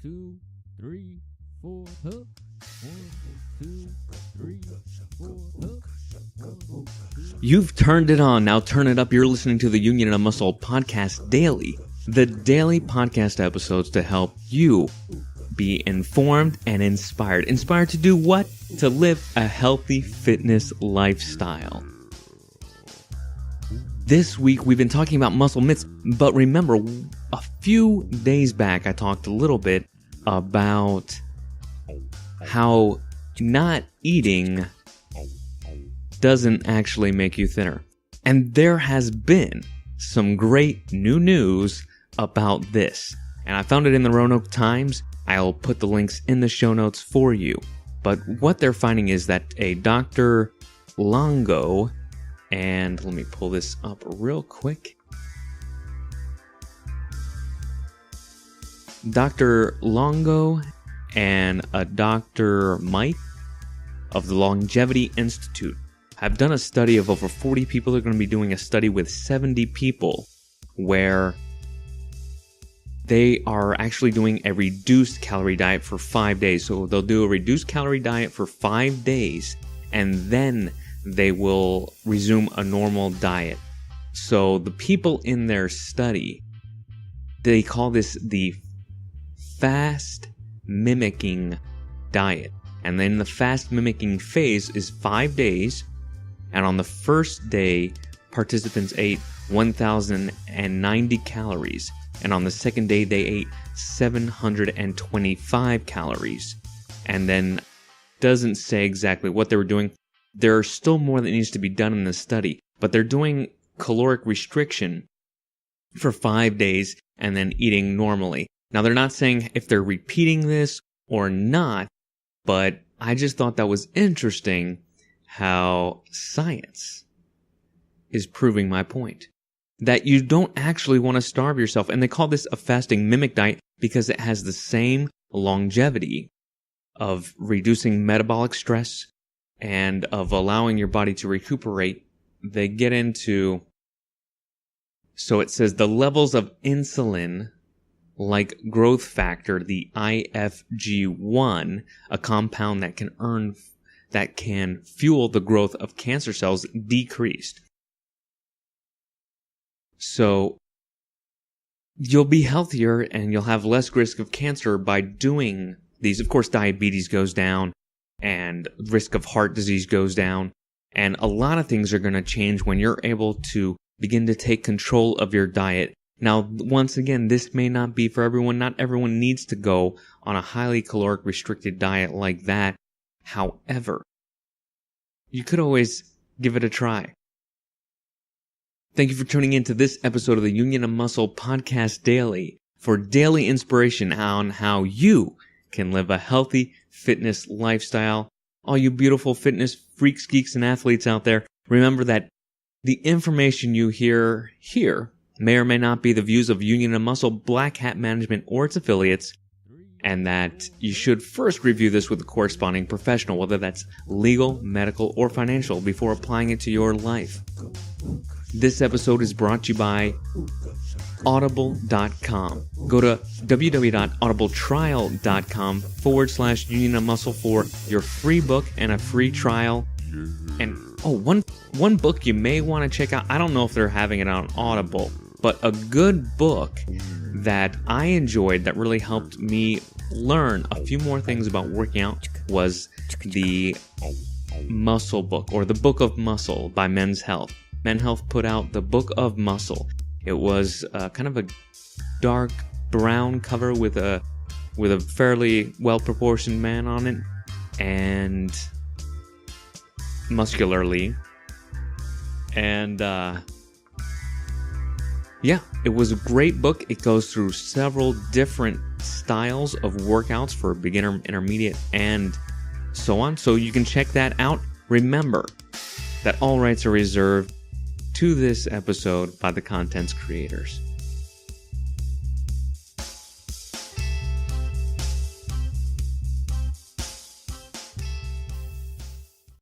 2, 3, 4, hook. 1, 2, 3, 4, hook. 1, 2. You've turned it on. Now turn it up. You're listening to the Union of Muscle Podcast Daily. The daily podcast episodes to help you be informed and inspired. Inspired to do what? To live a healthy fitness lifestyle. This week we've been talking about muscle myths, but remember, a few days back I talked a little bit about how not eating doesn't actually make you thinner. And there has been some great new news about this. And I found it in the Roanoke Times. I'll put the links in the show notes for you. But what they're finding is that a Dr. Longo, and let me pull this up real quick. Dr. Longo and a Dr. Mike of the Longevity Institute have done a study of over 40 people. They're going to be doing a study with 70 people where they are actually doing a reduced calorie diet for 5 days. So they'll do a reduced calorie diet for 5 days, and then they will resume a normal diet. So the people in their study, they call this the fast mimicking diet. And then the fast mimicking phase is 5 days. And on the first day, participants ate 1,090 calories. And on the second day, they ate 725 calories. And then doesn't say exactly what they were doing. There's still more that needs to be done in the study, but they're doing caloric restriction for 5 days and then eating normally. Now, they're not saying if they're repeating this or not, but I just thought that was interesting how science is proving my point. That you don't actually want to starve yourself. And they call this a fasting mimic diet because it has the same longevity of reducing metabolic stress and of allowing your body to recuperate. They get into, so it says the levels of insulin, like growth factor, the IFG1, a compound that can fuel the growth of cancer cells, decreased. So you'll be healthier and you'll have less risk of cancer by doing these. Of course, diabetes goes down and risk of heart disease goes down. And a lot of things are going to change when you're able to begin to take control of your diet. Now, once again, this may not be for everyone. Not everyone needs to go on a highly caloric restricted diet like that. However, you could always give it a try. Thank you for tuning in to this episode of the Union of Muscle Podcast Daily for daily inspiration on how you can live a healthy fitness lifestyle. All you beautiful fitness freaks, geeks, and athletes out there, remember that the information you hear here may or may not be the views of Union of Muscle, Black Hat Management, or its affiliates, and that you should first review this with a corresponding professional, whether that's legal, medical, or financial, before applying it to your life. This episode is brought to you by Audible.com. Go to www.audibletrial.com/Union of Muscle for your free book and a free trial. And one book you may want to check out. I don't know if they're having it on Audible, but a good book that I enjoyed that really helped me learn a few more things about working out was the Muscle Book, or the Book of Muscle by Men's Health. Men's Health put out the Book of Muscle. It was kind of a dark brown cover with a fairly well-proportioned man on it, and muscularly. And yeah, it was a great book. It goes through several different styles of workouts for beginner, intermediate, and so on. So you can check that out. Remember that all rights are reserved to this episode by the content's creators.